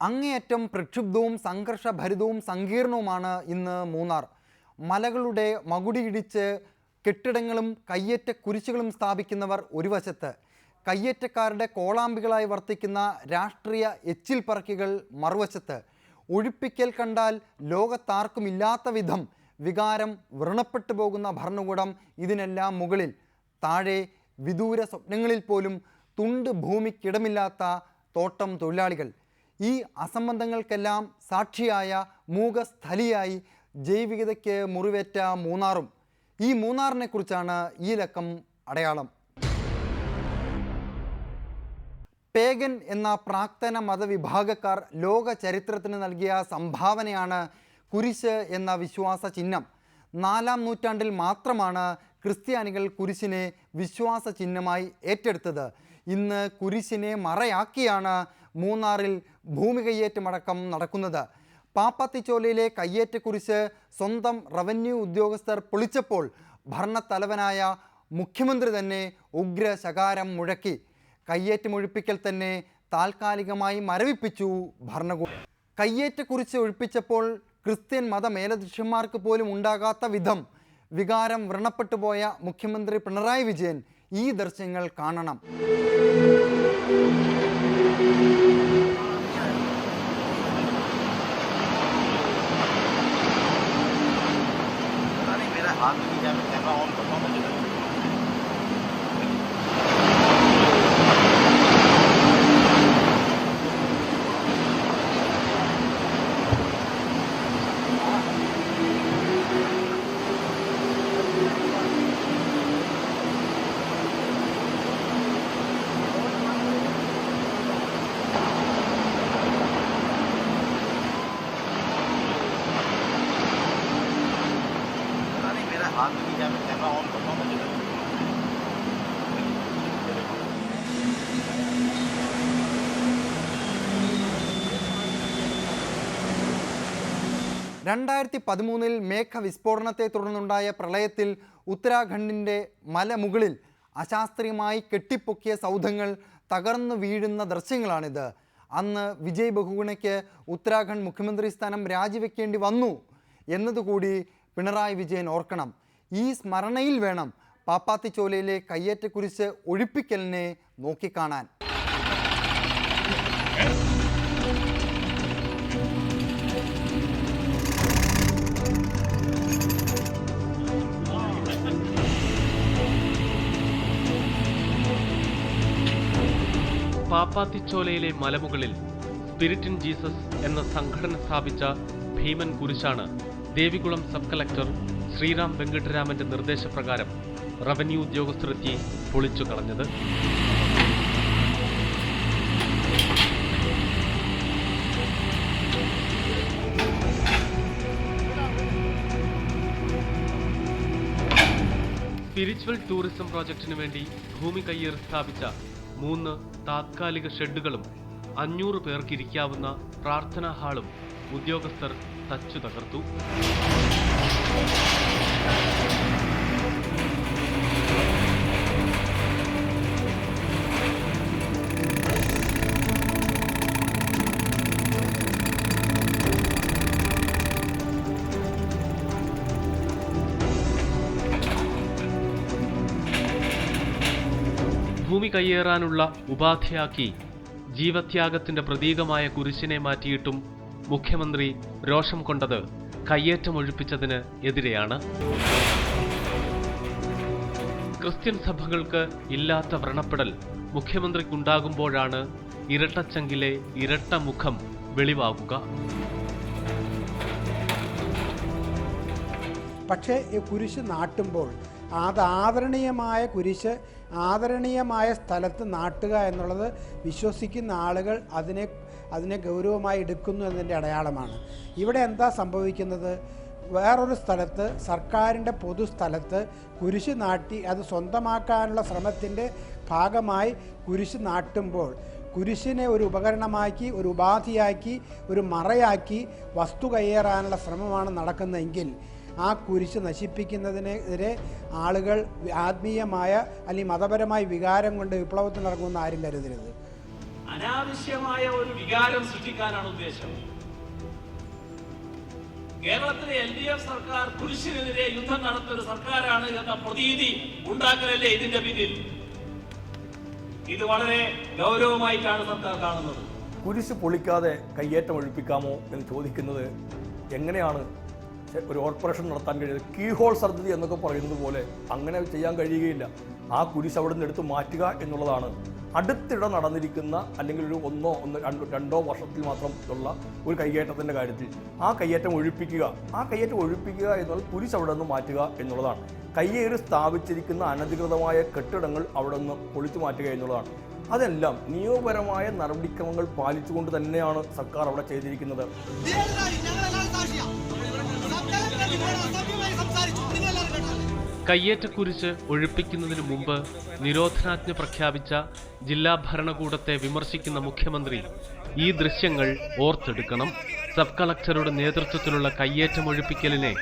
അങ്ങേയറ്റം പ്രക്ഷുബ്ധവും സംഘർഷഭരിതവും സങ്കീർണവുമാണ് ഇന്ന് മൂന്നാർ. മലകളുടെ മകുടിയിടിച്ച് കെട്ടിടങ്ങളും കയ്യേറ്റ കുരിശുകളും സ്ഥാപിക്കുന്നവർ ഒരു വശത്ത്, കയ്യേറ്റക്കാരുടെ കോളാമ്പികളായി വർത്തിക്കുന്ന രാഷ്ട്രീയ എച്ചിൽ പറക്കികൾ മറുവശത്ത്. ഒഴിപ്പിക്കൽ കണ്ടാൽ ലോകത്താർക്കുമില്ലാത്ത വിധം വികാരം വ്രണപ്പെട്ടു പോകുന്ന ഭരണകൂടം ഇതിനെല്ലാം മുകളിൽ. താഴെ വിദൂര സ്വപ്നങ്ങളിൽ പോലും തുണ്ട് ഭൂമിക്കിടമില്ലാത്ത തോട്ടം തൊഴിലാളികൾ. ഈ അസംബന്ധങ്ങൾക്കെല്ലാം സാക്ഷിയായ മൂകസ്ഥലിയായി ജൈവികതയ്ക്ക് മുറിവേറ്റ മൂന്നാറും. ഈ മൂന്നാറിനെ കുറിച്ചാണ് ഈ ലക്കം അടയാളം. പേഗൻ എന്ന പ്രാക്തന മതവിഭാഗക്കാർ ലോക ചരിത്രത്തിന് നൽകിയ സംഭാവനയാണ് കുരിശ് എന്ന വിശ്വാസ ചിഹ്നം. 4-ാം നൂറ്റാണ്ടിൽ മാത്രമാണ് ക്രിസ്ത്യാനികൾ കുരിശിനെ വിശ്വാസ ചിഹ്നമായി ഏറ്റെടുത്തത്. ഇന്ന് കുരിശിനെ മറയാക്കിയാണ് മൂന്നാറിൽ ഭൂമി കയ്യേറ്റമടക്കം നടക്കുന്നത്. പാപ്പാത്തിച്ചോലയിലെ കയ്യേറ്റ കുരിശ് സ്വന്തം റവന്യൂ ഉദ്യോഗസ്ഥർ പൊളിച്ചപ്പോൾ ഭരണത്തലവനായ മുഖ്യമന്ത്രി തന്നെ ഉഗ്ര ശകാരം മുഴക്കി. കയ്യേറ്റമൊഴിപ്പിക്കൽ തന്നെ താൽക്കാലികമായി മരവിപ്പിച്ചു ഭരണകൂടം. കയ്യേറ്റക്കുറിച്ച് ഒഴിപ്പിച്ചപ്പോൾ ക്രിസ്ത്യൻ മതമേലധ്യക്ഷന്മാർക്ക് പോലും ഉണ്ടാകാത്ത വിധം വികാരം വ്രണപ്പെട്ടുപോയ മുഖ്യമന്ത്രി പിണറായി വിജയൻ ഈ ദൃശ്യങ്ങൾ കാണണം. (2013) മേഘവിസ്ഫോടനത്തെ തുടർന്നുണ്ടായ പ്രളയത്തിൽ ഉത്തരാഖണ്ഡിൻ്റെ മലമുകളിൽ അശാസ്ത്രീയമായി കെട്ടിപ്പൊക്കിയ സൗധങ്ങൾ തകർന്നു വീഴുന്ന ദൃശ്യങ്ങളാണിത്. അന്ന് വിജയ് ബഹുഗുണയ്ക്ക് ഉത്തരാഖണ്ഡ് മുഖ്യമന്ത്രി സ്ഥാനം രാജിവെക്കേണ്ടി വന്നു എന്നതുകൂടി പിണറായി വിജയൻ ഓർക്കണം. ഈ സ്മരണയിൽ വേണം പാപ്പാത്തിച്ചോലയിലെ കയ്യേറ്റക്കുരിശ് ഒഴിപ്പിക്കലിനെ നോക്കിക്കാണാൻ. പാപ്പാത്തിച്ചോലയിലെ മലമുകളിൽ സ്പിരിറ്റ് ഇൻ ജീസസ് എന്ന സംഘടന സ്ഥാപിച്ച ഭീമൻ കുരിശാണ് ദേവികുളം സബ് കളക്ടർ ശ്രീറാം വെങ്കിട്ടരാമന്റെ നിർദ്ദേശപ്രകാരം റവന്യൂ ഉദ്യോഗസ്ഥരെത്തി പൊളിച്ചു കളഞ്ഞത്. സ്പിരിച്വൽ ടൂറിസം പ്രോജക്റ്റിനു വേണ്ടി ഭൂമി കയ്യേറി സ്ഥാപിച്ച 3 താത്കാലിക ഷെഡുകളും 500 പേർക്കിരിക്കാവുന്ന പ്രാർത്ഥനാ ഹാളും ഉദ്യോഗസ്ഥർ തച്ചു തകർത്തു. ഭൂമി കയ്യേറാനുള്ള ഉപാധിയാക്കി ജീവത്യാഗത്തിന്റെ പ്രതീകമായ കുരിശിനെ മാറ്റിയിട്ടും മുഖ്യമന്ത്രി രോഷം കൊണ്ടത് കയ്യേറ്റമൊഴിപ്പിച്ചതിന് എതിരെയാണ്. ക്രിസ്ത്യൻ സഭകൾക്ക് ഇല്ലാത്ത വ്രണപ്പെടൽ മുഖ്യമന്ത്രിക്കുണ്ടാകുമ്പോഴാണ് ഇരട്ടച്ചങ്കിലെ ഇരട്ട മുഖം വെളിവാകുക. പക്ഷേ ഈ കുരിശ് നാട്ടുമ്പോൾ അത് ആദരണീയമായ കുരിശ് ആദരണീയമായ സ്ഥലത്ത് നാട്ടുക എന്നുള്ളത് വിശ്വസിക്കുന്ന ആളുകൾ അതിനെ ഗൗരവമായി എടുക്കുന്നു എന്നതിൻ്റെ അടയാളമാണ്. ഇവിടെ എന്താ സംഭവിക്കുന്നത്? വേറൊരു സ്ഥലത്ത്, സർക്കാരിൻ്റെ പൊതുസ്ഥലത്ത് കുരിശ് നാട്ടി അത് സ്വന്തമാക്കാനുള്ള ശ്രമത്തിൻ്റെ ഭാഗമായി കുരിശ് നാട്ടുമ്പോൾ കുരിശിനെ ഒരു ഉപകരണമാക്കി, ഒരു ഉപാധിയാക്കി, ഒരു മറയാക്കി വസ്തു കയ്യേറാനുള്ള ശ്രമമാണ് നടക്കുന്നതെങ്കിൽ ആ കുരിശ് നശിപ്പിക്കുന്നതിനെതിരെ ആളുകൾ ആത്മീയമായ അല്ലെങ്കിൽ മതപരമായ വികാരം കൊണ്ട് വിപ്ലവത്തിൽ നടക്കുമെന്ന് ആരും കരുതരുത്. അനാവശ്യമായ ഒരു വികാരം സൃഷ്ടിക്കാനാണ് ഉദ്ദേശം. കേരളത്തിലെ LDF സർക്കാർ കുരിശിനെതിരെ യുദ്ധം നടത്തുന്ന ഒരു സർക്കാരാണ് എന്ന പ്രതീതി ഉണ്ടാക്കലല്ലേ ഇതിന്റെ പിന്നിൽ. ഇത് വളരെ ഗൗരവമായിട്ടാണ് സർക്കാർ കാണുന്നത്. കുരിശ് പൊളിക്കാതെ കയ്യേറ്റം ഒഴിപ്പിക്കാമോ എന്ന് ചോദിക്കുന്നത് എങ്ങനെയാണ് ഒരു ഓപ്പറേഷൻ നടത്താൻ കഴിയുന്നത്? കീ ഹോൾ സർജറി എന്നൊക്കെ പറയുന്നത് പോലെ അങ്ങനെ ചെയ്യാൻ കഴിയുകയില്ല. ആ കുരിശ് അവിടെ നിന്ന് എടുത്ത് മാറ്റുക എന്നുള്ളതാണ് അടുത്തിടെ നടന്നിരിക്കുന്ന അല്ലെങ്കിൽ ഒരു രണ്ടോ വർഷത്തിൽ മാത്രം ഉള്ള ഒരു കയ്യേറ്റത്തിൻ്റെ കാര്യത്തിൽ ആ കയ്യേറ്റം ഒഴിപ്പിക്കുക എന്നുള്ള കുരിശ് അവിടെ നിന്ന് മാറ്റുക എന്നുള്ളതാണ്. കയ്യേറി സ്ഥാപിച്ചിരിക്കുന്ന അനധികൃതമായ കെട്ടിടങ്ങൾ അവിടെ നിന്ന് പൊളിച്ചു മാറ്റുക എന്നുള്ളതാണ്. അതെല്ലാം നിയമപരമായ നടപടിക്രമങ്ങൾ പാലിച്ചുകൊണ്ട് തന്നെയാണ് സർക്കാർ അവിടെ ചെയ്തിരിക്കുന്നത്. കയ്യേറ്റക്കുരിശ് ഒഴിപ്പിക്കുന്നതിന് മുമ്പ് നിരോധനാജ്ഞ പ്രഖ്യാപിച്ച ജില്ലാ ഭരണകൂടത്തെ വിമർശിക്കുന്ന മുഖ്യമന്ത്രി ഈ ദൃശ്യങ്ങൾ ഓർത്തെടുക്കണം. സബ് കളക്ടറുടെ നേതൃത്വത്തിലുള്ള കയ്യേറ്റം ഒഴിപ്പിക്കലിനെ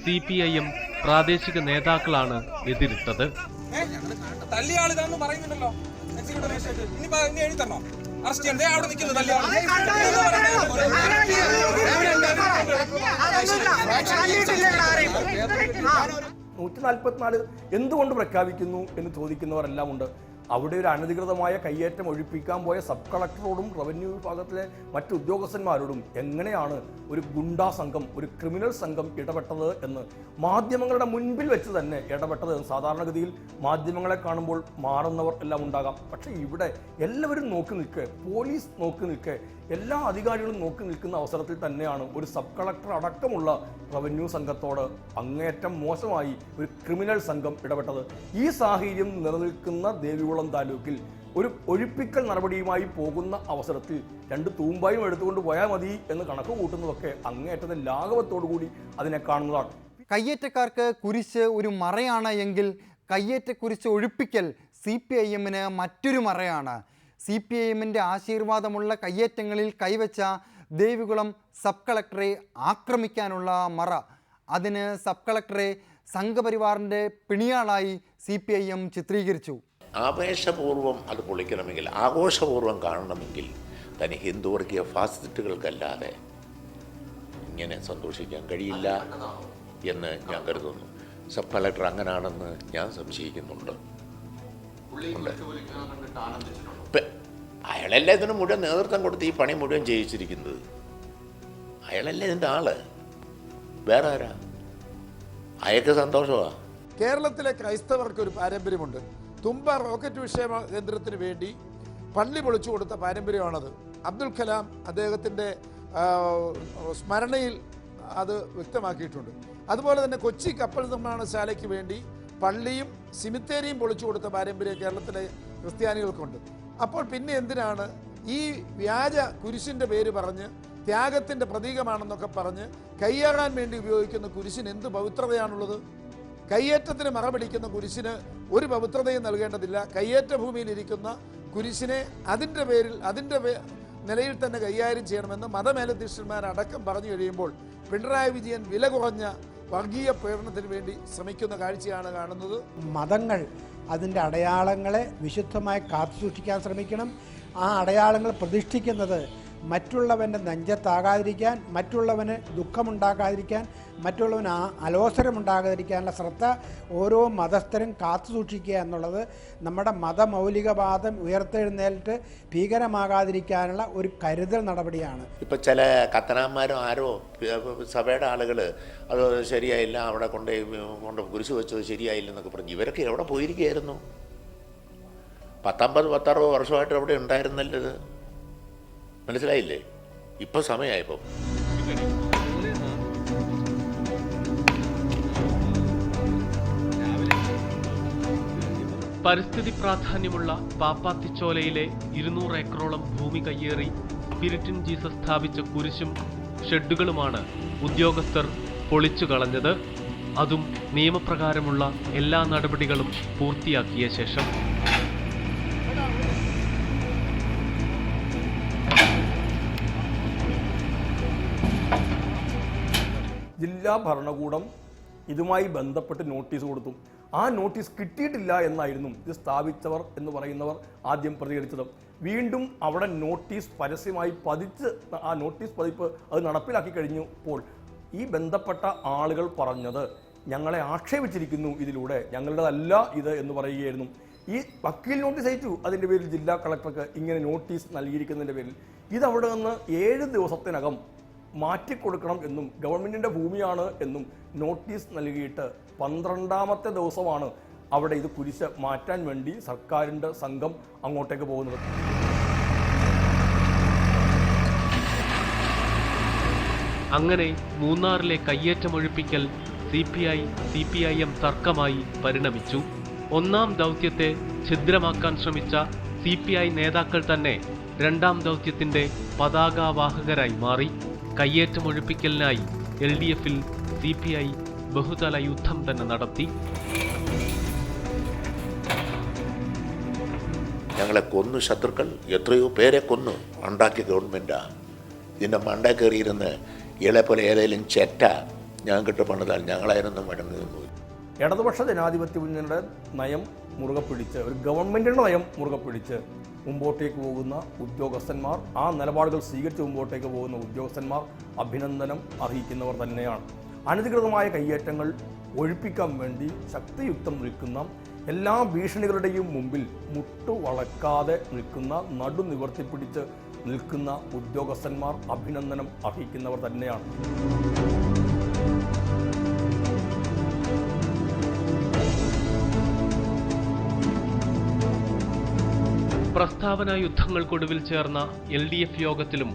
CPIM പ്രാദേശിക നേതാക്കളാണ് എതിരിട്ടത്. എന്തുകൊണ്ട് പ്രഖ്യാപിക്കുന്നു എന്ന് ചോദിക്കുന്നവരെല്ലാം ഉണ്ട്. അവിടെ ഒരു അനധികൃതമായ കയ്യേറ്റം ഒഴിപ്പിക്കാൻ പോയ സബ് കളക്ടറോടും റവന്യൂ വിഭാഗത്തിലെ മറ്റു ഉദ്യോഗസ്ഥന്മാരോടും എങ്ങനെയാണ് ഒരു ഗുണ്ടാ സംഘം, ഒരു ക്രിമിനൽ സംഘം ഇടപെട്ടത് എന്ന് മാധ്യമങ്ങളുടെ മുൻപിൽ വെച്ച് തന്നെ ഇടപെട്ടത്. സാധാരണഗതിയിൽ മാധ്യമങ്ങളെ കാണുമ്പോൾ മാറുന്നവർ എല്ലാം ഉണ്ടാകാം. പക്ഷേ ഇവിടെ എല്ലാവരും നോക്കി നിൽക്കെ, പോലീസ് നോക്കി നിൽക്കെ, എല്ലാ അധികാരികളും നോക്കി നിൽക്കുന്ന അവസരത്തിൽ തന്നെയാണ് ഒരു സബ് കളക്ടർ അടക്കമുള്ള റവന്യൂ സംഘത്തോട് അങ്ങേയറ്റം മോശമായി ഒരു ക്രിമിനൽ സംഘം ഇടപെട്ടത്. ഈ സാഹചര്യം നിലനിൽക്കുന്ന ദേവികുളം താലൂക്കിൽ ഒരു ഒഴിപ്പിക്കൽ നടപടിയുമായി പോകുന്ന അവസരത്തിൽ 2 തൂമ്പായും എടുത്തുകൊണ്ട് പോയാൽ മതി എന്ന് കണക്ക് കൂട്ടുന്നതൊക്കെ അങ്ങേയറ്റത്തെ ലാഘവത്തോടുകൂടി അതിനെ കാണുന്നതാണ്. കയ്യേറ്റക്കാർക്ക് കുരിശ് ഒരു മറയാണ് എങ്കിൽ കയ്യേറ്റക്കുരിശ് ഒഴിപ്പിക്കൽ CPIMന് മറ്റൊരു മറയാണ്. CPIMൻ്റെ ആശീർവാദമുള്ള കയ്യേറ്റങ്ങളിൽ കൈവച്ച ദേവികുളം സബ് കളക്ടറെ ആക്രമിക്കാനുള്ള മറ. അതിന് സബ് കളക്ടറെ സംഘപരിവാറിൻ്റെ പിണിയാളായി CPIM ചിത്രീകരിച്ചു. ആവേശപൂർവ്വം അത് പൊളിക്കണമെങ്കിൽ, ആഘോഷപൂർവ്വം കാണണമെങ്കിൽ തന്നെ ഹിന്ദുവർഗീയ ഫാസിസ്റ്റുകൾക്കല്ലാതെ ഇങ്ങനെ സന്തോഷിക്കാൻ കഴിയില്ല എന്ന് ഞാൻ കരുതുന്നു. സബ് കളക്ടർ അങ്ങനാണെന്ന് ഞാൻ സംശയിക്കുന്നുണ്ട്. അയാളല്ലേ ഇതിന് മുഴുവൻ നേതൃത്വം കൊടുത്ത് ഈ പണി മുഴുവൻ ചെയ്യിച്ചിരിക്കുന്നത്. അയാളല്ലേ ഇതിൻ്റെ ആള്, വേറെ ആരാ? അയാൾക്ക് സന്തോഷമാണ്. കേരളത്തിലെ ക്രൈസ്തവർക്ക് ഒരു പാരമ്പര്യമുണ്ട്. തുമ്പ റോക്കറ്റ് വിക്ഷേപ കേന്ദ്രത്തിന് വേണ്ടി പള്ളി പൊളിച്ചു കൊടുത്ത പാരമ്പര്യമാണത്. അബ്ദുൽ കലാം അദ്ദേഹത്തിൻ്റെ സ്മരണയിൽ അത് വ്യക്തമാക്കിയിട്ടുണ്ട്. അതുപോലെ തന്നെ കൊച്ചി കപ്പൽ നിർമ്മാണശാലയ്ക്ക് വേണ്ടി പള്ളിയും സിമിത്തേരിയും പൊളിച്ചു കൊടുത്ത പാരമ്പര്യം കേരളത്തിലെ ക്രിസ്ത്യാനികൾക്കുണ്ട്. അപ്പോൾ പിന്നെ എന്തിനാണ് ഈ വ്യാജ കുരിശിൻ്റെ പേര് പറഞ്ഞ് ത്യാഗത്തിൻ്റെ പ്രതീകമാണെന്നൊക്കെ പറഞ്ഞ് കയ്യേറാൻ വേണ്ടി ഉപയോഗിക്കുന്ന കുരിശിന് എന്ത് പവിത്രതയാണുള്ളത്? കയ്യേറ്റത്തിന് മറപിടിക്കുന്ന കുരിശിന് ഒരു പവിത്രതയും നൽകേണ്ടതില്ല. കയ്യേറ്റ ഭൂമിയിലിരിക്കുന്ന കുരിശിനെ അതിൻ്റെ പേരിൽ അതിൻ്റെ നിലയിൽ തന്നെ കൈകാര്യം ചെയ്യണമെന്ന് മതമേലധ്യക്ഷന്മാരടക്കം പറഞ്ഞു കഴിയുമ്പോൾ പിണറായി വിജയൻ വില കുറഞ്ഞ വർഗീയ പ്രേരണത്തിന് വേണ്ടി ശ്രമിക്കുന്ന കാഴ്ചയാണ് കാണുന്നത്. മതങ്ങൾ അതിൻ്റെ അടയാളങ്ങളെ വിശുദ്ധമായി കാത്തുസൂക്ഷിക്കാൻ ശ്രമിക്കണം. ആ അടയാളങ്ങൾ പ്രതിഷ്ഠിക്കുന്നത് മറ്റുള്ളവൻ്റെ നെഞ്ചത്താകാതിരിക്കാൻ, മറ്റുള്ളവന് ദുഃഖമുണ്ടാക്കാതിരിക്കാൻ, മറ്റുള്ളവന് അലോസരമുണ്ടാകാതിരിക്കാനുള്ള ശ്രദ്ധ ഓരോ മതസ്ഥരും കാത്തുസൂക്ഷിക്കുക എന്നുള്ളത് നമ്മുടെ മതമൗലികവാദം ഉയർത്തെഴുന്നേറ്റ് ഭീകരമാകാതിരിക്കാനുള്ള ഒരു കരുതൽ നടപടിയാണ്. ഇപ്പം ചില കത്തനാന്മാരോ ആരോ സഭയുടെ ആളുകൾ അത് ശരിയായില്ല, അവിടെ കൊണ്ട് കുരിശ് വെച്ചത് ശരിയായില്ലെന്നൊക്കെ പറഞ്ഞു. ഇവരൊക്കെ എവിടെ പോയിരിക്കുകയായിരുന്നു? 19-60 വർഷമായിട്ട് അവിടെ ഉണ്ടായിരുന്നല്ലത്. മനസ്സിലായില്ലേ? ഇപ്പം സമയമായപ്പോൾ പരിസ്ഥിതി പ്രാധാന്യമുള്ള പാപ്പാത്തിച്ചോലയിലെ 200 ഏക്കറോളം ഭൂമി കയ്യേറി സ്പിരിറ്റിൻ ജീസസ് സ്ഥാപിച്ച കുരിശും ഷെഡുകളുമാണ് ഉദ്യോഗസ്ഥർ പൊളിച്ചു കളഞ്ഞത്. അതും നിയമപ്രകാരമുള്ള എല്ലാ നടപടികളും പൂർത്തിയാക്കിയ ശേഷം. ജില്ലാ ഭരണകൂടം ഇതുമായി ബന്ധപ്പെട്ട് നോട്ടീസ് കൊടുത്തു. ആ നോട്ടീസ് കിട്ടിയിട്ടില്ല എന്നായിരുന്നു ഇത് സ്ഥാപിച്ചവർ എന്ന് പറയുന്നവർ ആദ്യം പ്രതികരിച്ചത്. വീണ്ടും അവിടെ നോട്ടീസ് പരസ്യമായി പതിച്ച് ആ നോട്ടീസ് പതിപ്പ് അത് നടപ്പിലാക്കി കഴിഞ്ഞപ്പോൾ ഈ ബന്ധപ്പെട്ട ആളുകൾ പറഞ്ഞത് ഞങ്ങളെ ആക്ഷേപിച്ചിരിക്കുന്നു, ഇതിലൂടെ ഞങ്ങളുടേതല്ല ഇത് എന്ന് പറയുകയായിരുന്നു. ഈ വക്കീൽ നോട്ടീസ് അയച്ചു, അതിൻ്റെ പേരിൽ ജില്ലാ കളക്ടർക്ക് ഇങ്ങനെ നോട്ടീസ് നൽകിയിരിക്കുന്നതിൻ്റെ പേരിൽ ഇതവിടെ നിന്ന് 7 ദിവസത്തിനകം മാറ്റിക്കൊടുക്കണം എന്നും ഗവൺമെൻറ്റിൻ്റെ ഭൂമിയാണ് എന്നും നോട്ടീസ് നൽകിയിട്ട് 12ാമത്തെ ദിവസമാണ് അവിടെ ഇത് കുരിശ് മാറ്റാൻ വേണ്ടി സർക്കാരിൻ്റെ സംഘം അങ്ങോട്ടേക്ക് പോകുന്നത്. അങ്ങനെ മൂന്നാറിലെ കയ്യേറ്റമൊഴിപ്പിക്കൽ CPI-CPIM തർക്കമായി പരിണമിച്ചു. ഒന്നാം ദൗത്യത്തെ ഛിദ്രമാക്കാൻ ശ്രമിച്ച CPI നേതാക്കൾ തന്നെ രണ്ടാം ദൗത്യത്തിന്റെ പതാകവാഹകരായി മാറി. കയ്യേറ്റമൊഴിപ്പിക്കലിനായി LDF-ൽ CPI ബഹുതല യുദ്ധം തന്നെ നടത്തി. ഞങ്ങളെ കൊന്നു ശത്രുക്കൾ, എത്രയോ പേരെ കൊന്നു. ഉണ്ടാക്കിയ ഗവൺമെൻറ്റാ. ഇതിൻ്റെ മണ്ട കയറിയിരുന്ന് ഇളെ പോലെ ഏതെങ്കിലും ചെറ്റ ഞങ്ങൾക്കിട്ട് പണിതാൽ ഞങ്ങളായിരുന്നു മടങ്ങി നിന്നു. ഇടതുപക്ഷ ജനാധിപത്യ മുന്നണിയുടെ നയം മുറുകെ പിടിച്ച്, ഒരു ഗവൺമെൻറ്റിൻ്റെ നയം മുറുകെ പിടിച്ച് മുമ്പോട്ടേക്ക് പോകുന്ന ഉദ്യോഗസ്ഥന്മാർ, ആ നിലപാടുകൾ സ്വീകരിച്ച് മുമ്പോട്ടേക്ക് പോകുന്ന ഉദ്യോഗസ്ഥന്മാർ അഭിനന്ദനം അർഹിക്കുന്നവർ തന്നെയാണ്. അനധികൃതമായ കയ്യേറ്റങ്ങൾ ഒഴിപ്പിക്കാൻ വേണ്ടി ശക്തിയുക്തം നിൽക്കുന്ന, എല്ലാ ഭീഷണികളുടെയും മുമ്പിൽ മുട്ടുവളക്കാതെ നിൽക്കുന്ന, നടു നിവർത്തിപ്പിടിച്ച് നിൽക്കുന്ന ഉദ്യോഗസ്ഥന്മാർ അഭിനന്ദനം അർഹിക്കുന്നവർ തന്നെയാണ്. പ്രസ്താവന യുദ്ധങ്ങൾക്കൊടുവിൽ ചേർന്ന LDF യോഗത്തിലും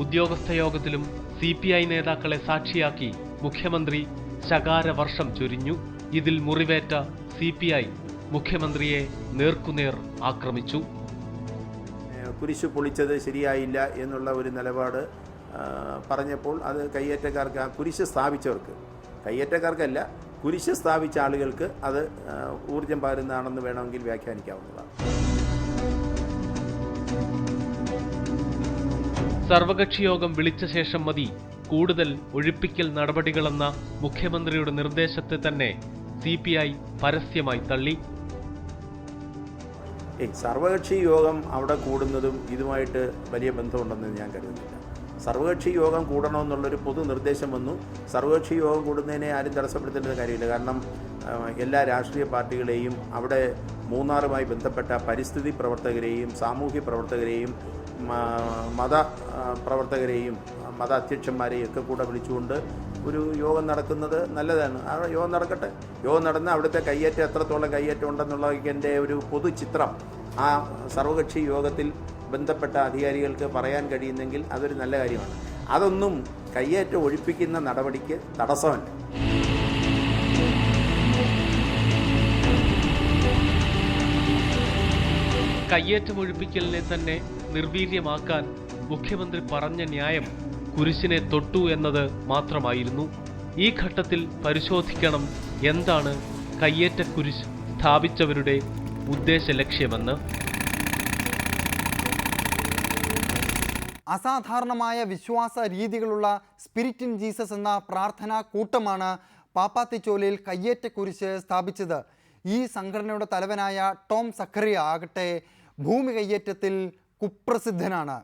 ഉദ്യോഗസ്ഥ യോഗത്തിലും CPI നേതാക്കളെ സാക്ഷിയാക്കി മുഖ്യമന്ത്രി ശകാരവർഷം ചൊരിഞ്ഞു. ഇതിൽ മുറിവേറ്റ CPI മുഖ്യമന്ത്രിയെ നേർക്കുനേർ ആക്രമിച്ചു. കുരിശ് പൊളിച്ചത് ശരിയായില്ല എന്നുള്ള ഒരു നിലപാട് പറഞ്ഞപ്പോൾ അത് കയ്യേറ്റക്കാർക്ക്, ആ കുരിശ് സ്ഥാപിച്ചവർക്ക്, കയ്യേറ്റക്കാർക്കല്ല, കുരിശ് സ്ഥാപിച്ച ആളുകൾക്ക് അത് ഊർജം പകരുന്നതാണെന്ന് വേണമെങ്കിൽ വ്യാഖ്യാനിക്കാവുന്നതാണ്. സർവകക്ഷി യോഗം വിളിച്ച ശേഷം മതി കൂടുതൽ ഒഴിപ്പിക്കൽ നടപടികളെന്ന മുഖ്യമന്ത്രിയുടെ നിർദ്ദേശത്തെ തന്നെ CPI പരസ്യമായി തള്ളി. സർവകക്ഷി യോഗം അവിടെ കൂടുന്നതും ഇതുമായിട്ട് വലിയ ബന്ധമുണ്ടെന്ന് ഞാൻ കരുതുന്നില്ല. സർവകക്ഷി യോഗം കൂടണമെന്നുള്ളൊരു പൊതു നിർദ്ദേശം വന്നു. സർവകക്ഷി യോഗം കൂടുന്നതിനെ ആരും തടസ്സപ്പെടുത്തേണ്ട കാര്യമില്ല. കാരണം എല്ലാ രാഷ്ട്രീയ പാർട്ടികളെയും, അവിടെ മൂന്നാറുമായി ബന്ധപ്പെട്ട പരിസ്ഥിതി പ്രവർത്തകരെയും സാമൂഹ്യ പ്രവർത്തകരെയും മത പ്രവർത്തകരെയും മത അധ്യക്ഷന്മാരെയും ഒക്കെ കൂടെ വിളിച്ചുകൊണ്ട് ഒരു യോഗം നടക്കുന്നത് നല്ലതാണ്. ആ യോഗം നടക്കട്ടെ. യോഗം നടന്ന് അവിടുത്തെ കയ്യേറ്റം എത്രത്തോളം കയ്യേറ്റം ഉണ്ടെന്നുള്ളതിൻ്റെ ഒരു പൊതു ചിത്രം ആ സർവകക്ഷി യോഗത്തിൽ ബന്ധപ്പെട്ട അധികാരികൾക്ക് പറയാൻ കഴിയുന്നെങ്കിൽ അതൊരു നല്ല കാര്യമാണ്. അതൊന്നും കയ്യേറ്റം ഒഴിപ്പിക്കുന്ന നടപടിക്ക് തടസ്സമല്ല. കയ്യേറ്റമൊഴിപ്പിക്കലിനെ തന്നെ നിർവീര്യമാക്കാൻ മുഖ്യമന്ത്രി പറഞ്ഞ ന്യായം കുരിശിനെ തൊട്ടു എന്നത് മാത്രമായിരുന്നു. ഈ ഘട്ടത്തിൽ പരിശോധിക്കണം എന്താണ് കയ്യേറ്റ കുരിശ് സ്ഥാപിച്ചവരുടെ ഉദ്ദേശ ലക്ഷ്യമെന്ന്. അസാധാരണമായ വിശ്വാസ രീതികളുള്ള സ്പിരിറ്റ് ഇൻ ജീസസ് എന്ന പ്രാർത്ഥനാ കൂട്ടമാണ് പാപ്പാത്തിച്ചോലയിൽ കയ്യേറ്റക്കുരിശ് സ്ഥാപിച്ചത്. ഈ സംഘടനയുടെ തലവനായ ടോം സഖറിയ ആകട്ടെ ഭൂമി കയ്യേറ്റത്തിൽ കുപ്രസിദ്ധനാണ്.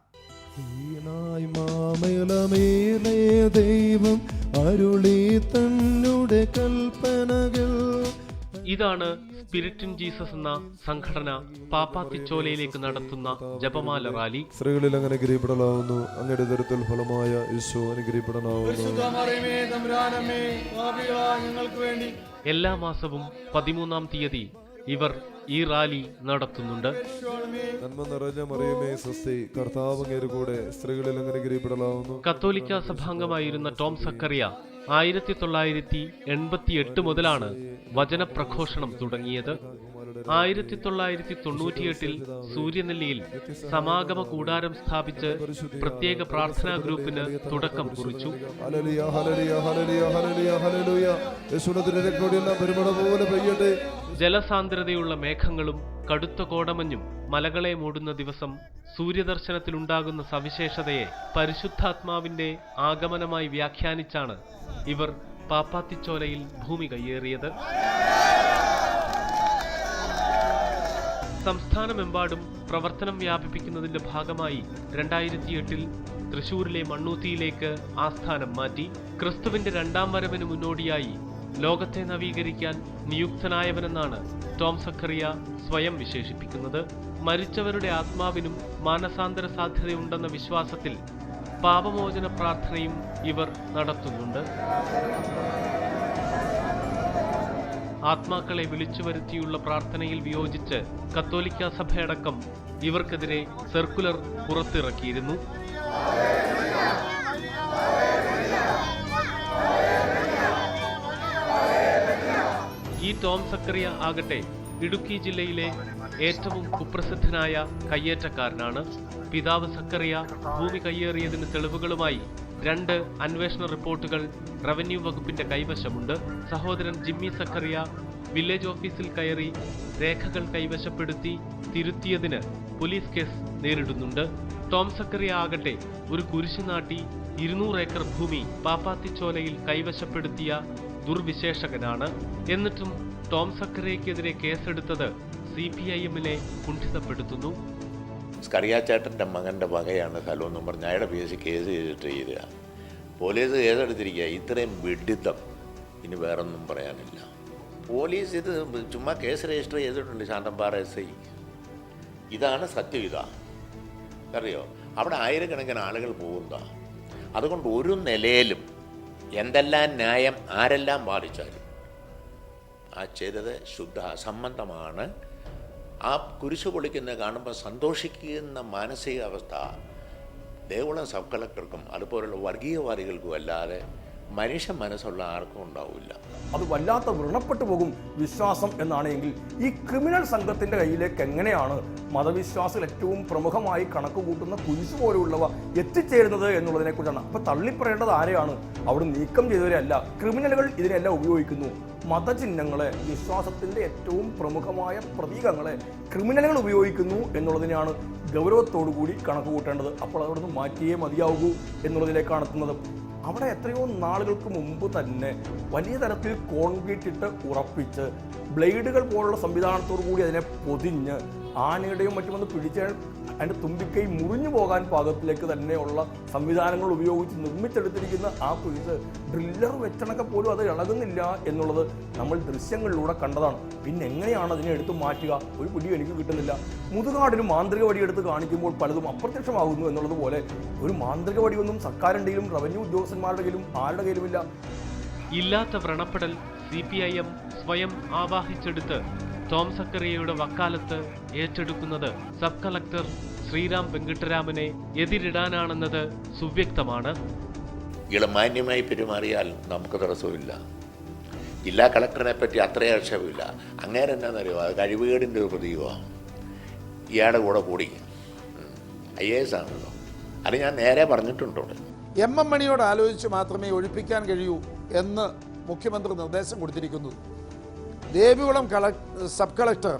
ഇതാണ് സ്പിരിറ്റ് ഇൻ ജീസസ് എന്ന സംഘടന പാപ്പാത്തിച്ചോലയിലേക്ക് നടത്തുന്ന ജപമാല റാലി. സ്ത്രീകളിൽ അങ്ങനെ അനുഗ്രഹിക്കപ്പെടാവുന്നു, അങ്ങയുടെ ദരത്തിൽ ഫലമായ യേശു അനുഗ്രഹിക്കപ്പെടാവുന്നു. എല്ലാ മാസവും 13-ാം തീയതി ഇവർ ഈ റാലി നടത്തുന്നുണ്ട്. നന്മ നിറഞ്ഞ മറിയമേ സ്വസ്തി, കർത്താവ് അങ്ങയുടെ കൂടെ, സ്ത്രീകളിൽ അങ്ങനെ അനുഗ്രഹിക്കപ്പെടാവുന്നു. കത്തോലിക്ക സഭാംഗമായിരുന്ന ടോം സക്കറിയ 1988 മുതലാണ് വചനപ്രഘോഷണം തുടങ്ങിയത്. 1998 സൂര്യനെല്ലിയിൽ സമാഗമ കൂടാരം സ്ഥാപിച്ച് പ്രത്യേക പ്രാർത്ഥനാ ഗ്രൂപ്പിന് തുടക്കം കുറിച്ചു. ജലസാന്ദ്രതയുള്ള മേഘങ്ങളും കടുത്ത കോടമഞ്ഞും മലകളെ മൂടുന്ന ദിവസം സൂര്യദർശനത്തിലുണ്ടാകുന്ന സവിശേഷതയെ പരിശുദ്ധാത്മാവിന്റെ ആഗമനമായി വ്യാഖ്യാനിച്ചാണ് ഇവർ പാപ്പാത്തിച്ചോലയിൽ ഭൂമി കയ്യേറിയത്. സംസ്ഥാനമെമ്പാടും പ്രവർത്തനം വ്യാപിപ്പിക്കുന്നതിന്റെ ഭാഗമായി 2008 തൃശൂരിലെ മണ്ണൂത്തിയിലേക്ക് ആസ്ഥാനം മാറ്റി. ക്രിസ്തുവിന്റെ രണ്ടാം വരവിന് മുന്നോടിയായി ലോകത്തെ നവീകരിക്കാൻ നിയുക്തനായവനെന്നാണ് ടോം സഖറിയ സ്വയം വിശേഷിപ്പിക്കുന്നത്. മരിച്ചവരുടെ ആത്മാവിനും മാനസാന്തര സാധ്യതയുണ്ടെന്ന വിശ്വാസത്തിൽ പാപമോചന പ്രാർത്ഥനയും ഇവർ നടത്തുന്നുണ്ട്. ആത്മാക്കളെ വിളിച്ചുവരുത്തിയുള്ള പ്രാർത്ഥനയിൽ വിയോജിച്ച് കത്തോലിക്ക സഭയടക്കം ഇവർക്കെതിരെ സർക്കുലർ പുറത്തിറക്കിയിരുന്നു. ഈ ടോം സഖറിയ ആകട്ടെ ഇടുക്കി ജില്ലയിലെ ഏറ്റവും കുപ്രസിദ്ധനായ കയ്യേറ്റക്കാരനാണ്. പിതാവ് സഖറിയ ഭൂമി കയ്യേറിയതിന് തെളിവുകളുമായി 2 അന്വേഷണ റിപ്പോർട്ടുകൾ റവന്യൂ വകുപ്പിന്റെ കൈവശമുണ്ട്. സഹോദരൻ ജിമ്മി സഖറിയ വില്ലേജ് ഓഫീസിൽ കയറി രേഖകൾ കൈവശപ്പെടുത്തി തിരുത്തിയതിന് പോലീസ് കേസ് നേരിടുന്നുണ്ട്. ടോം സഖറിയ ആകട്ടെ ഒരു കുരിശ് നാട്ടി 200 ഏക്കർ ഭൂമി പാപ്പാത്തിച്ചോലയിൽ കൈവശപ്പെടുത്തിയ ദുർവിശേഷകനാണ്. എന്നിട്ടും ടോം സഖറിയക്കെതിരെ കേസെടുത്തത് CPIM-നെ കുണ്ഠിതപ്പെടുത്തുന്നു. സ്കറിയാച്ചേട്ടൻ്റെ മകൻ്റെ വകയാണ് സ്ഥലമെന്നും പറഞ്ഞ് അയാളുടെ PSC കേസ് ചെയ്തിട്ട് ചെയ്യുക. പോലീസ് കേസെടുത്തിരിക്കുക. ഇത്രയും വിഡിത്തം ഇനി വേറൊന്നും പറയാനില്ല. പോലീസ് ഇത് ചുമ്മാ കേസ് രജിസ്റ്റർ ചെയ്തിട്ടുണ്ട്. ശാന്തമ്പാറ SI. ഇതാണ് സത്യം. അറിയോ, അവിടെ ആയിരക്കണക്കിന് ആളുകൾ പോകുന്ന. അതുകൊണ്ട് ഒരു നിലയിലും എന്തെല്ലാം ന്യായം ആരെല്ലാം ബാധിച്ചാലും ആ ചെയ്തത് ശുദ്ധ അസംബന്ധമാണ്. ആ കുരിശ് പൊളിക്കുന്നത് കാണുമ്പോൾ സന്തോഷിക്കുന്ന മാനസികാവസ്ഥ ദേവികുളം സബ് കളക്ടർക്കും അതുപോലുള്ള വർഗീയവാദികൾക്കും അല്ലാതെ മനുഷ്യ മനസ്സുള്ള ആർക്കും ഉണ്ടാവില്ല. അത് വല്ലാത്ത വ്രണപ്പെട്ടു പോകും വിശ്വാസം എന്നാണെങ്കിൽ ഈ ക്രിമിനൽ സംഘത്തിൻ്റെ കയ്യിലേക്ക് എങ്ങനെയാണ് മതവിശ്വാസികൾ ഏറ്റവും പ്രമുഖമായി കണക്ക് കൂട്ടുന്ന കുരിശ് പോലെയുള്ളവ എത്തിച്ചേരുന്നത് എന്നുള്ളതിനെക്കുറിച്ചാണ്. അപ്പോൾ തള്ളിപ്പറയേണ്ടത് ആരെയാണ്? അവിടെ നീക്കം ചെയ്തവരെയല്ല. ക്രിമിനലുകൾ ഇതിനെല്ലാം ഉപയോഗിക്കുന്നു. മതചിഹ്നങ്ങളെ, വിശ്വാസത്തിൻ്റെ ഏറ്റവും പ്രമുഖമായ പ്രതീകങ്ങളെ ക്രിമിനലുകൾ ഉപയോഗിക്കുന്നു എന്നുള്ളതിനെയാണ് ഗൗരവത്തോടു കൂടി കണക്ക് കൂട്ടേണ്ടത്. അപ്പോൾ അവിടെ നിന്ന് മാറ്റിയേ മതിയാവൂ എന്നുള്ളതിലേക്കാണ് എത്തുന്നത്. അവിടെ എത്രയോ നാളുകൾക്ക് മുമ്പ് തന്നെ വലിയ തരത്തിൽ കോൺക്രീറ്റ് ഇട്ട് ഉറപ്പിച്ച് ബ്ലേഡുകൾ പോലുള്ള സംവിധാനത്തോടു കൂടി അതിനെ പൊതിഞ്ഞ് ആനയുടെയും മറ്റുമൊന്ന് പിടിച്ച് അതിൻ്റെ തുമ്പിക്കൈ മുറിഞ്ഞു പോകാൻ പാകത്തിലേക്ക് തന്നെയുള്ള സംവിധാനങ്ങൾ ഉപയോഗിച്ച് നിർമ്മിച്ചെടുത്തിരിക്കുന്ന ആ കുരിശ് ഡ്രില്ലർ വെച്ചണക്കെ പോലും അത് ഇളകുന്നില്ല എന്നുള്ളത് നമ്മൾ ദൃശ്യങ്ങളിലൂടെ കണ്ടതാണ്. പിന്നെ എങ്ങനെയാണ് അതിനെ എടുത്ത് മാറ്റുക? ഒരു പിടിയും എനിക്ക് കിട്ടുന്നില്ല. മുതുകാടിന് മാന്ത്രിക വടി എടുത്ത് കാണിക്കുമ്പോൾ പലതും അപ്രത്യക്ഷമാകുന്നു എന്നുള്ളത് പോലെ ഒരു മാന്ത്രിക വടിയൊന്നും സർക്കാരിൻ്റെയും റവന്യൂ ഉദ്യോഗസ്ഥന്മാരുടെ കയ്യിലും ആരുടെ കയ്യിലുമില്ല. ഇല്ലാത്ത വ്രണപ്പെടൽ CPIM സ്വയം ആവാഹിച്ചെടുത്ത് ടോം സഖറിയയുടെ വക്കാലത്ത് ഏറ്റെടുക്കുന്നത് സബ് കളക്ടർ ശ്രീറാം വെങ്കിട്ടരാമനെ എതിരിടാനാണെന്നത് സുവ്യക്തമാണ്. മാന്യമായി പെരുമാറിയാൽ നമുക്ക് തടസ്സമില്ല. ജില്ലാ കളക്ടറിനെ പറ്റി അത്രയും ആക്ഷേപമില്ല. അങ്ങേരെ എന്നാന്നറിയോ, അത് കഴിവുകേടിൻ്റെ ഒരു പ്രതീകമാണ്. ഇയാളുടെ കൂടി IAS ആണല്ലോ. അത് ഞാൻ നേരെ പറഞ്ഞിട്ടുണ്ടോ. MM മണിയോട് ആലോചിച്ച് മാത്രമേ ഒഴിപ്പിക്കാൻ കഴിയൂ എന്ന് മുഖ്യമന്ത്രി നിർദ്ദേശം കൊടുത്തിരിക്കുന്നു. ദേവികുളം സബ് കളക്ടർ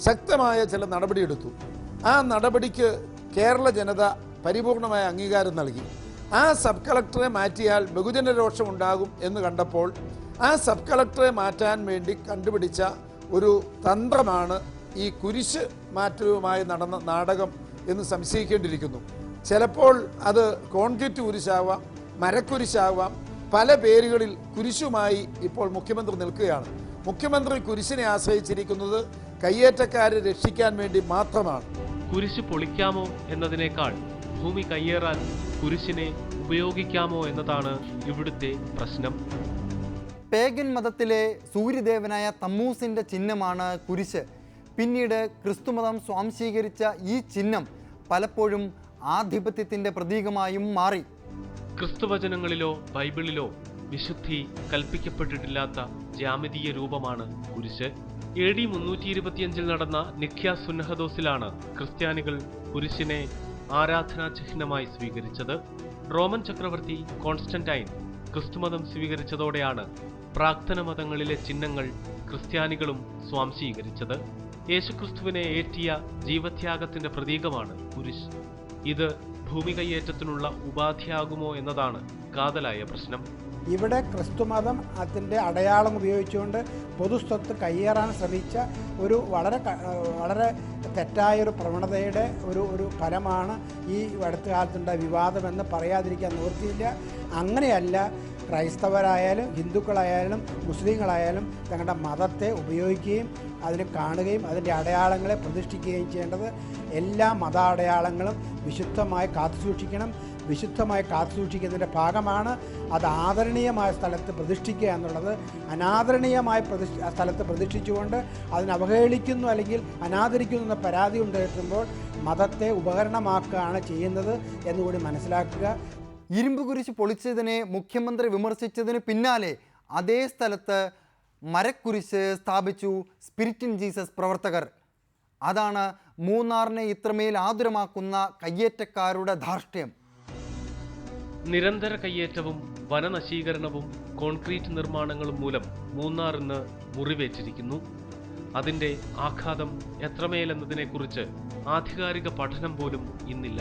ശക്തമായ ചില നടപടിയെടുത്തു. ആ നടപടിക്ക് കേരള ജനത പരിപൂർണമായ അംഗീകാരം നൽകി. ആ സബ് കളക്ടറെ മാറ്റിയാൽ ബഹുജന രോഷം ഉണ്ടാകും എന്ന് കണ്ടപ്പോൾ ആ സബ് കളക്ടറെ മാറ്റാൻ വേണ്ടി കണ്ടുപിടിച്ച ഒരു തന്ത്രമാണ് ഈ കുരിശ് മാറ്റവുമായി നടന്ന നാടകം എന്ന് സംശയിക്കേണ്ടിയിരിക്കുന്നു. ചിലപ്പോൾ അത് കോൺക്രീറ്റ് കുരിശാവാം, മരക്കുരിശാവാം, പല പേരുകളിൽ കുരിശുമായി ഇപ്പോൾ മുഖ്യമന്ത്രി നിൽക്കുകയാണ്. മുഖ്യമന്ത്രി കുരിശിനെ ആശ്രയിച്ചിരിക്കുന്നത് കയ്യേറ്റക്കാരെ രക്ഷിക്കാൻ വേണ്ടി മാത്രമാണ്. കുരിശ് പൊളിക്കാമോ എന്നതിനേക്കാൾ ഭൂമി കയ്യേറാൻ കുരിശിനെ ഉപയോഗിക്കാമോ എന്നതാണ് ഇവിടുത്തെ പ്രശ്നം. പേഗൻ മതത്തിലെ സൂര്യദേവനായ തമ്മൂസിൻ്റെ ചിഹ്നമാണ് കുരിശ്. പിന്നീട് ക്രിസ്തുമതം സ്വാംശീകരിച്ച ഈ ചിഹ്നം പലപ്പോഴും ആധിപത്യത്തിൻ്റെ പ്രതീകമായും മാറി. ക്രിസ്തുവചനങ്ങളിലോ ബൈബിളിലോ വിശുദ്ധി കൽപ്പിക്കപ്പെട്ടിട്ടില്ലാത്ത ജാമിതീയ രൂപമാണ് കുരിശ്. AD 325 നടന്ന നിഖ്യ സുന്നഹദോസിലാണ് ക്രിസ്ത്യാനികൾ കുരിശിനെ ആരാധനാ ചിഹ്നമായി സ്വീകരിച്ചത്. റോമൻ ചക്രവർത്തി കോൺസ്റ്റന്റൈൻ ക്രിസ്തുമതം സ്വീകരിച്ചതോടെയാണ് പ്രാക്തന മതങ്ങളിലെ ചിഹ്നങ്ങൾ ക്രിസ്ത്യാനികളും സ്വാംശീകരിച്ചത്. യേശുക്രിസ്തുവിനെ ഏറ്റിയ ജീവത്യാഗത്തിന്റെ പ്രതീകമാണ് കുരിശ്. ഇത് ഭൂമി കയ്യേറ്റത്തിനുള്ള ഉപാധിയാകുമോ എന്നതാണ് കാതലായ പ്രശ്നം. ഇവിടെ ക്രിസ്തുമതം അതിൻ്റെ അടയാളം ഉപയോഗിച്ചുകൊണ്ട് പൊതുസ്വത്ത് കയ്യേറാൻ ശ്രമിച്ച ഒരു വളരെ തെറ്റായൊരു പ്രവണതയുടെ ഒരു ഫലമാണ് ഈ അടുത്ത കാലത്തുണ്ടായ വിവാദമെന്ന് പറയാതിരിക്കാൻ നിവൃത്തിയില്ല. അങ്ങനെയല്ല ക്രൈസ്തവരായാലും ഹിന്ദുക്കളായാലും മുസ്ലിങ്ങളായാലും തങ്ങളുടെ മതത്തെ ഉപയോഗിക്കുകയും അതിനെ കാണുകയും അതിൻ്റെ അടയാളങ്ങളെ പ്രതിഷ്ഠിക്കുകയും ചെയ്യേണ്ടത്. എല്ലാ മതാടയാളങ്ങളും വിശുദ്ധമായി കാത്തുസൂക്ഷിക്കണം. വിശുദ്ധമായി കാത്തുസൂക്ഷിക്കുന്നതിൻ്റെ ഭാഗമാണ് അത് ആദരണീയമായ സ്ഥലത്ത് പ്രതിഷ്ഠിക്കുക എന്നുള്ളത്. അനാദരണീയമായ സ്ഥലത്ത് പ്രതിഷ്ഠിച്ചുകൊണ്ട് അതിനെ അവഹേളിക്കുന്നു അല്ലെങ്കിൽ അനാദരിക്കുന്നു എന്ന പരാതി ഉണ്ടായിട്ടുമ്പോൾ മതത്തെ ഉപകരണമാക്കുകയാണ് ചെയ്യുന്നത് എന്നുകൂടി മനസ്സിലാക്കുക. ഇരുമ്പ് കുരിശ് പൊളിച്ചതിനെ മുഖ്യമന്ത്രി വിമർശിച്ചതിന് പിന്നാലെ അതേ സ്ഥലത്ത് മരക്കുരിശ് സ്ഥാപിച്ചു സ്പിരിറ്റ് ഇൻ ജീസസ് പ്രവർത്തകർ. അതാണ് മൂന്നാറിനെ ഇത്രമേൽ ആതുരമാക്കുന്ന കയ്യേറ്റക്കാരുടെ ധാർഷ്ട്യം. നിരന്തര കയ്യേറ്റവും വനനശീകരണവും കോൺക്രീറ്റ് നിർമ്മാണങ്ങളും മൂലം മൂന്നാർ ഇന്ന് മുറിവേറ്റിരിക്കുന്നു. അതിൻ്റെ ആഘാതം എത്രമേലെന്നതിനെക്കുറിച്ച് ആധികാരിക പഠനം പോലും ഇന്നില്ല.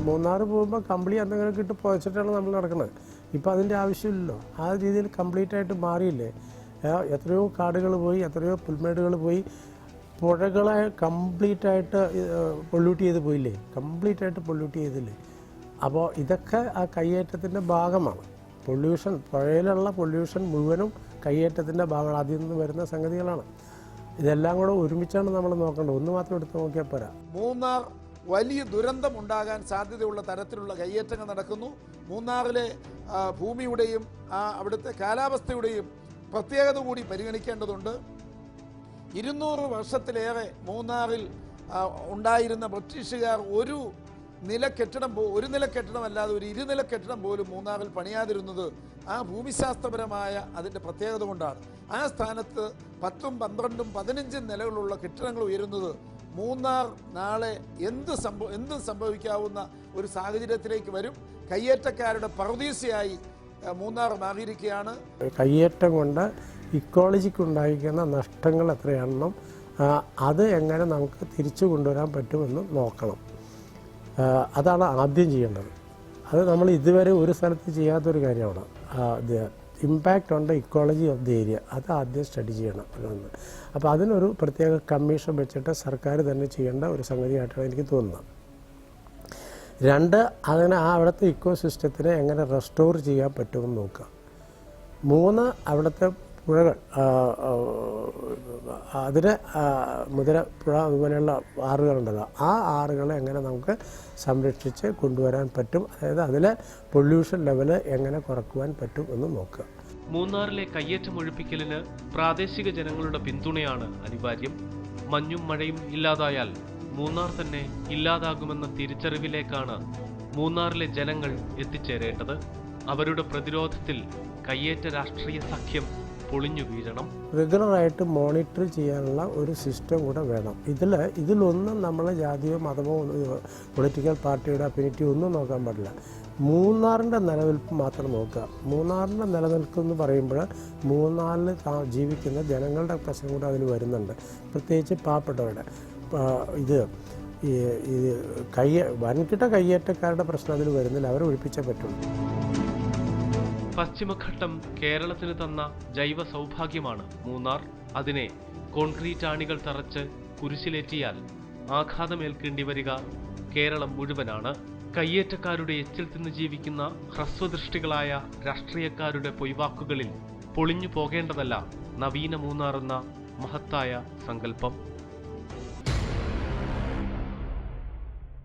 മൂന്നാർ പോകുമ്പോൾ കമ്പിളി എന്തെങ്കിലും ഇട്ട് പുതച്ചിട്ടാണ് നമ്മൾ നടക്കുന്നത്. ഇപ്പം അതിൻ്റെ ആവശ്യമില്ലല്ലോ. ആ രീതിയിൽ കംപ്ലീറ്റ് ആയിട്ട് മാറിയില്ലേ. എത്രയോ കാടുകൾ പോയി, എത്രയോ പുൽമേടുകൾ പോയി, പുഴകളെ കംപ്ലീറ്റ് ആയിട്ട് പൊല്യൂട്ട് ചെയ്ത് പോയില്ലേ, കംപ്ലീറ്റ് ആയിട്ട് പൊല്യൂട്ട് ചെയ്തില്ലേ. അപ്പോൾ ഇതൊക്കെ ആ കയ്യേറ്റത്തിൻ്റെ ഭാഗമാണ്. പൊല്യൂഷൻ, പുഴയിലുള്ള പൊല്യൂഷൻ മുഴുവനും കയ്യേറ്റത്തിൻ്റെ ഭാഗമാണ്. അതിൽ നിന്ന് വരുന്ന സംഗതികളാണ്. ഇതെല്ലാം കൂടെ ഒരുമിച്ചാണ് നമ്മൾ നോക്കേണ്ടത്. ഒന്ന് മാത്രം എടുത്ത് നോക്കിയാൽ പോരാ. മൂന്നാർ വലിയ ദുരന്തമുണ്ടാകാൻ സാധ്യതയുള്ള തരത്തിലുള്ള കയ്യേറ്റങ്ങൾ നടക്കുന്നു. മൂന്നാറിലെ ഭൂമിയുടെയും അവിടുത്തെ കാലാവസ്ഥയുടെയും പ്രത്യേകത കൂടി പരിഗണിക്കേണ്ടതുണ്ട്. 200 വർഷത്തിലേറെ മൂന്നാറിൽ ഉണ്ടായിരുന്ന ബ്രിട്ടീഷുകാർ ഒരു നില കെട്ടിടമല്ലാതെ ഒരു ഇരുനില കെട്ടിടം പോലും മൂന്നാറിൽ പണിയാതിരുന്നത് ആ ഭൂമിശാസ്ത്രപരമായ അതിൻ്റെ പ്രത്യേകത കൊണ്ടാണ്. ആ സ്ഥാനത്ത് 10ഉം 12ഉം 15ഉം നിലകളുള്ള കെട്ടിടങ്ങൾ ഉയരുന്നത് മൂന്നാർ നാളെ എന്ത് സംഭവിക്കാവുന്ന ഒരു സാഹചര്യത്തിലേക്ക് വരും. കയ്യേറ്റക്കാരുടെ പറുദീസയായി മൂന്നാർ മാറിയിരിക്കുകയാണ്. കയ്യേറ്റം കൊണ്ട് ഇക്കോളജിക്ക് ഉണ്ടായിരിക്കുന്ന നഷ്ടങ്ങൾ എത്രയാണെന്നും അത് എങ്ങനെ നമുക്ക് തിരിച്ചു കൊണ്ടുവരാൻ പറ്റുമെന്നും നോക്കണം. അതാണ് ആദ്യം ചെയ്യേണ്ടത്. അത് നമ്മൾ ഇതുവരെ ഒരു സ്ഥലത്ത് ചെയ്യാത്തൊരു കാര്യമാണ്. Impact on the ecology of the area അത് ആദ്യം സ്റ്റഡി ചെയ്യണം. അപ്പോൾ അതിനൊരു പ്രത്യേക കമ്മീഷൻ വെച്ചിട്ട് സർക്കാർ തന്നെ ചെയ്യേണ്ട ഒരു സംഗതിയായിട്ടാണ് എനിക്ക് തോന്നുന്നത്. 2, അതിന് അവിടുത്തെ ഇക്കോ സിസ്റ്റത്തിനെ എങ്ങനെ റെസ്റ്റോർ ചെയ്യാൻ പറ്റുമെന്ന് നോക്കുക. 3, അവിടുത്തെ പുഴകൾ, അതിന് മുതലപ്പുഴ അതുപോലെയുള്ള ആറുകളുണ്ടല്ലോ, ആ ആറുകളെ എങ്ങനെ നമുക്ക് സംരക്ഷിച്ച് കൊണ്ടുവരാൻ പറ്റും, അതായത് അതിലെ പൊല്യൂഷൻ ലെവല് എങ്ങനെ കുറക്കുവാൻ പറ്റും എന്ന് നോക്കുക. മൂന്നാറിലെ കയ്യേറ്റം ഒഴിപ്പിക്കലിന് പ്രാദേശിക ജനങ്ങളുടെ പിന്തുണയാണ് അനിവാര്യം. മഞ്ഞും മഴയും ഇല്ലാതായാൽ മൂന്നാർ തന്നെ ഇല്ലാതാകുമെന്ന തിരിച്ചറിവിലേക്കാണ് മൂന്നാറിലെ ജനങ്ങൾ എത്തിച്ചേരേണ്ടത്. അവരുടെ പ്രതിരോധത്തിൽ കയ്യേറ്റ രാഷ്ട്രീയ സഖ്യം പൊളിഞ്ഞു വീഴണം. റെഗുലറായിട്ട് മോണിറ്റർ ചെയ്യാനുള്ള ഒരു സിസ്റ്റം കൂടെ വേണം. ഇതിലൊന്നും നമ്മൾ ജാതിയോ മതമോ പൊളിറ്റിക്കൽ പാർട്ടിയുടെ അഫിനിറ്റി ഒന്നും നോക്കാൻ പാടില്ല. മൂന്നാറിൻ്റെ നിലനിൽപ്പ് മാത്രം നോക്കുക. മൂന്നാറിൻ്റെ നിലനിൽപ്പ് എന്ന് പറയുമ്പോൾ മൂന്നാറിൽ ജീവിക്കുന്ന ജനങ്ങളുടെ പ്രശ്നം കൂടെ അതിൽ വരുന്നുണ്ട്. പ്രത്യേകിച്ച് പാവപ്പെട്ടവരുടെ വൻകിട കയ്യേറ്റക്കാരുടെ പ്രശ്നം അതിൽ വരുന്നില്ല. അവരെ ഒഴിപ്പിച്ചേ പറ്റുള്ളൂ. പശ്ചിമഘട്ടം കേരളത്തിന് തന്ന ജൈവ സൗഭാഗ്യമാണ് മൂന്നാർ. അതിനെ കോൺക്രീറ്റ് ആണികൾ തറച്ച് കുരിശിലേറ്റിയാൽ ആഘാതമേൽക്കേണ്ടി വരിക കേരളം മുഴുവനാണ്. കയ്യേറ്റക്കാരുടെ എച്ചിൽ തിന്ന് ജീവിക്കുന്ന ഹ്രസ്വദൃഷ്ടികളായ രാഷ്ട്രീയക്കാരുടെ പൊയ്വാക്കുകളിൽ പൊളിഞ്ഞു പോകേണ്ടതല്ല നവീന മൂന്നാർ എന്ന മഹത്തായ സങ്കല്പം.